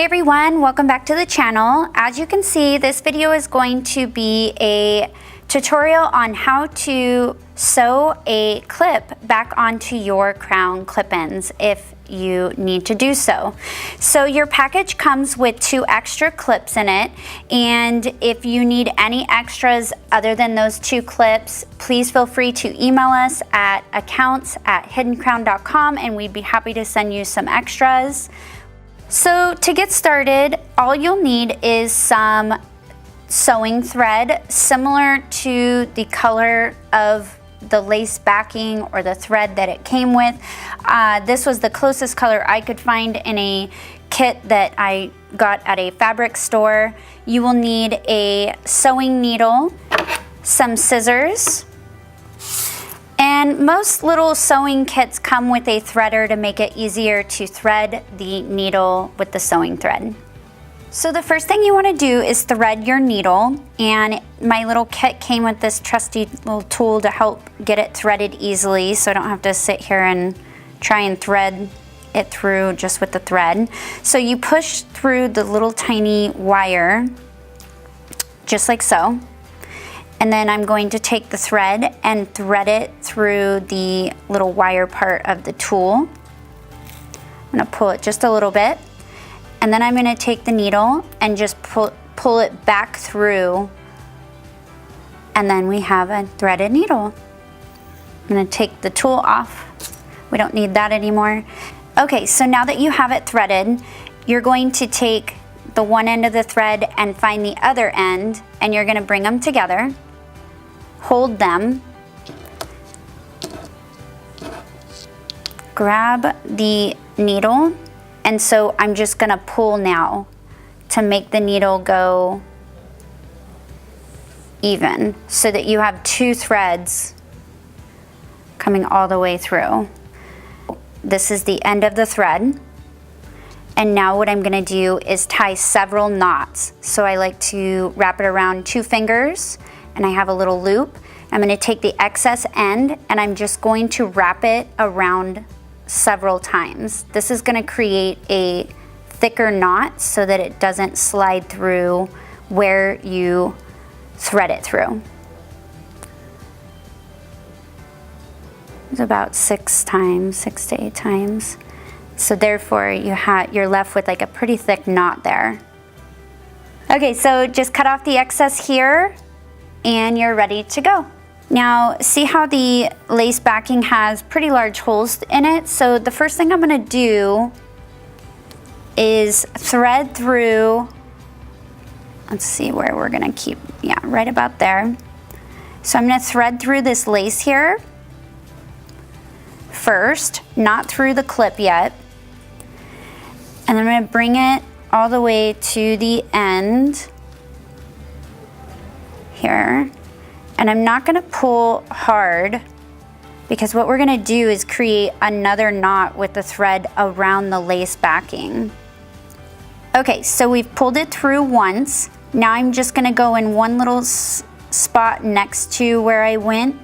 Hey everyone, welcome back to the channel. As you can see, this video is going to be a tutorial on how to sew a clip back onto your crown clip-ins if you need to do so. So your package comes with 2 extra clips in it, and if you need any extras other than those 2 clips, please feel free to email us at accounts@hiddencrown.com and we'd be happy to send you some extras. So to get started, all you'll need is some sewing thread similar to the color of the lace backing or the thread that it came with. This was the closest color I could find in a kit that I got at a fabric store. You will need a sewing needle, some scissors, and most little sewing kits come with a threader to make it easier to thread the needle with the sewing thread. So the first thing you want to do is thread your needle, and my little kit came with this trusty little tool to help get it threaded easily so I don't have to sit here and try and thread it through just with the thread. So you push through the little tiny wire just like so. And then I'm going to take the thread and thread it through the little wire part of the tool. I'm gonna pull it just a little bit. And then I'm gonna take the needle and just pull it back through. And then we have a threaded needle. I'm gonna take the tool off. We don't need that anymore. Okay, so now that you have it threaded, you're going to take the one end of the thread and find the other end, and you're gonna bring them together. Hold them, grab the needle, and so I'm just gonna pull now to make the needle go even so that you have 2 threads coming all the way through. This is the end of the thread, and now what I'm gonna do is tie several knots. So I like to wrap it around 2 fingers, and I have a little loop. I'm gonna take the excess end and I'm just going to wrap it around several times. This is gonna create a thicker knot so that it doesn't slide through where you thread it through. It's about 6 to 8 times. So therefore you're left with like a pretty thick knot there. Okay, so just cut off the excess here and you're ready to go. Now, see how the lace backing has pretty large holes in it? So the first thing I'm gonna do is thread through, let's see where we're gonna keep, yeah, right about there. So I'm gonna thread through this lace here first, not through the clip yet. And then I'm gonna bring it all the way to the end here, and I'm not gonna pull hard because what we're gonna do is create another knot with the thread around the lace backing. Okay, so we've pulled it through once. Now I'm just gonna go in one little spot next to where I went.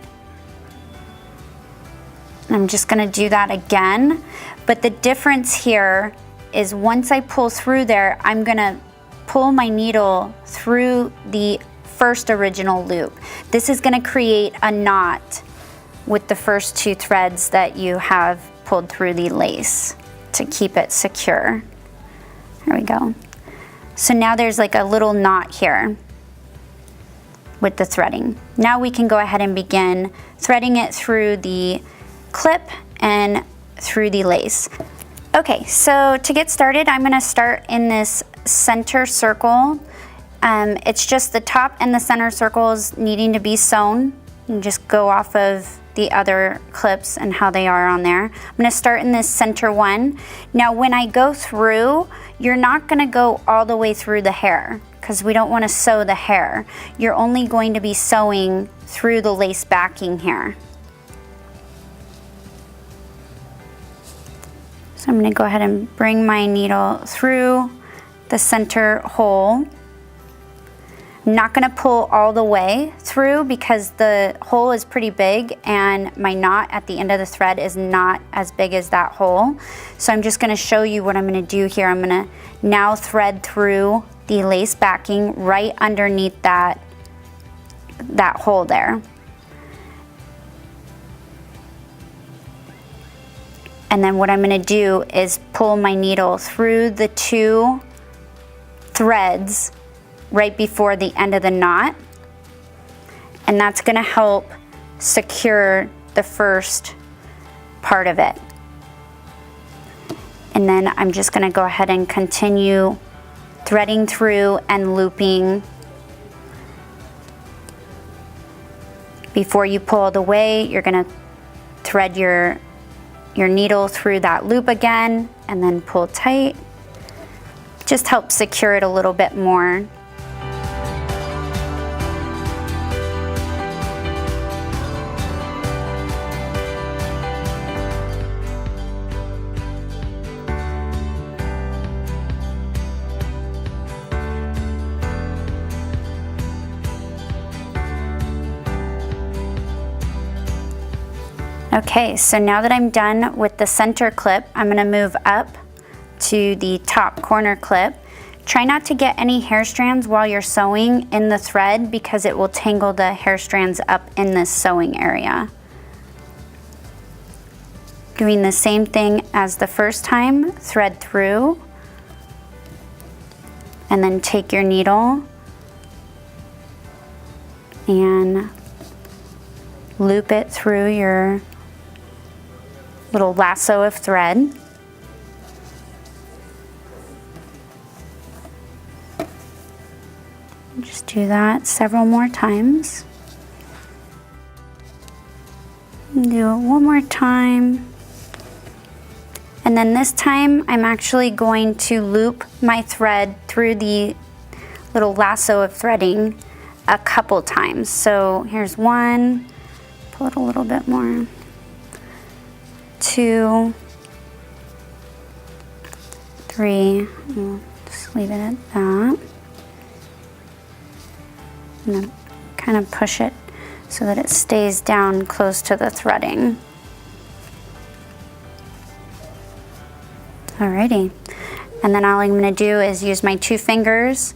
I'm just gonna do that again, but the difference here is once I pull through there, I'm gonna pull my needle through the first original loop. This is gonna create a knot with the first 2 threads that you have pulled through the lace to keep it secure. There we go. So now there's like a little knot here with the threading. Now we can go ahead and begin threading it through the clip and through the lace. Okay, so to get started, I'm gonna start in this center circle. It's just the top and the center circles needing to be sewn. You just go off of the other clips and how they are on there. I'm gonna start in this center one. Now when I go through, you're not gonna go all the way through the hair because we don't wanna sew the hair. You're only going to be sewing through the lace backing here. So I'm gonna go ahead and bring my needle through the center hole. I'm not gonna pull all the way through because the hole is pretty big and my knot at the end of the thread is not as big as that hole. So I'm just gonna show you what I'm gonna do here. I'm gonna now thread through the lace backing right underneath that hole there. And then what I'm gonna do is pull my needle through the 2 threads right before the end of the knot, and that's gonna help secure the first part of it. And then I'm just gonna go ahead and continue threading through and looping. Before you pull all the way, you're gonna thread your needle through that loop again and then pull tight. Just help secure it a little bit more. Okay, so now that I'm done with the center clip, I'm gonna move up to the top corner clip. Try not to get any hair strands while you're sewing in the thread because it will tangle the hair strands up in this sewing area. Doing the same thing as the first time, thread through, and then take your needle and loop it through your little lasso of thread. Just do that several more times. Do it one more time. And then this time I'm actually going to loop my thread through the little lasso of threading a couple times. So here's 1, pull it a little bit more, 2, 3, we'll just leave it at that. And then kind of push it so that it stays down close to the threading. Alrighty, and then all I'm going to do is use my 2 fingers,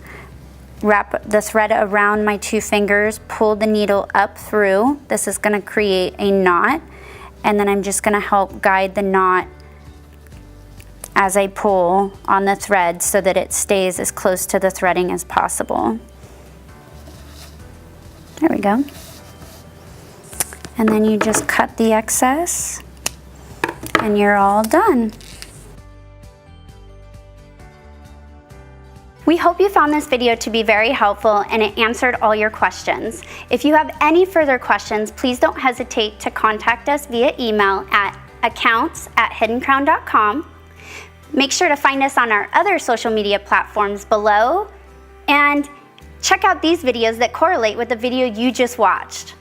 wrap the thread around my 2 fingers, pull the needle up through. This is going to create a knot, and then I'm just going to help guide the knot as I pull on the thread so that it stays as close to the threading as possible. There we go. And then you just cut the excess and you're all done. We hope you found this video to be very helpful and it answered all your questions. If you have any further questions, please don't hesitate to contact us via email at accounts@hiddencrown.com. Make sure to find us on our other social media platforms below and check out these videos that correlate with the video you just watched.